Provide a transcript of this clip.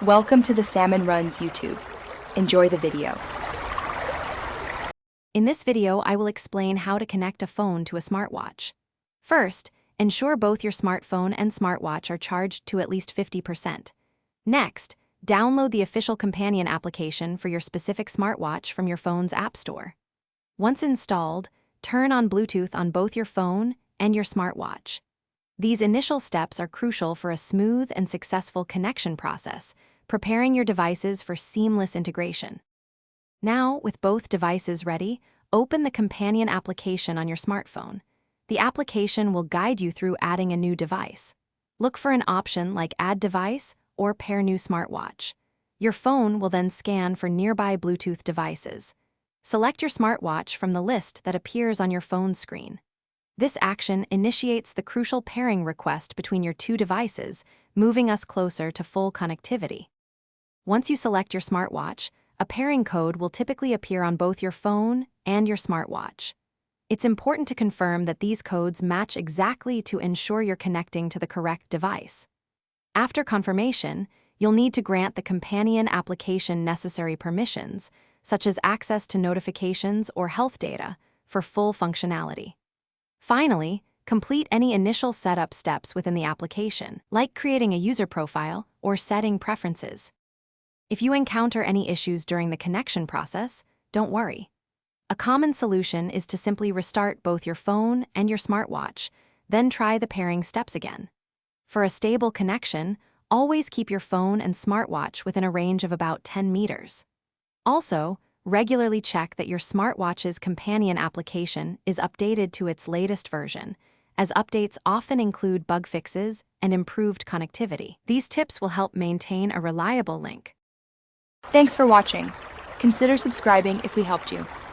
Welcome to the Salmon Runs YouTube. Enjoy the video. In this video, I will explain how to connect a phone to a smartwatch. First, ensure both your smartphone and smartwatch are charged to at least 50%. Next, download the official companion application for your specific smartwatch from your phone's app store. Once installed, turn on Bluetooth on both your phone and your smartwatch. These initial steps are crucial for a smooth and successful connection process, preparing your devices for seamless integration. Now, with both devices ready, open the companion application on your smartphone. The application will guide you through adding a new device. Look for an option like Add Device or Pair New Smartwatch. Your phone will then scan for nearby Bluetooth devices. Select your smartwatch from the list that appears on your phone's screen. This action initiates the crucial pairing request between your two devices, moving us closer to full connectivity. Once you select your smartwatch, a pairing code will typically appear on both your phone and your smartwatch. It's important to confirm that these codes match exactly to ensure you're connecting to the correct device. After confirmation, you'll need to grant the companion application necessary permissions, such as access to notifications or health data, for full functionality. Finally, complete any initial setup steps within the application, like creating a user profile or setting preferences. If you encounter any issues during the connection process, don't worry. A common solution is to simply restart both your phone and your smartwatch, then try the pairing steps again. For a stable connection, always keep your phone and smartwatch within a range of about 10 meters. Also, regularly check that your smartwatch's companion application is updated to its latest version, as updates often include bug fixes and improved connectivity. These tips will help maintain a reliable link. Thanks for watching. Consider subscribing if we helped you.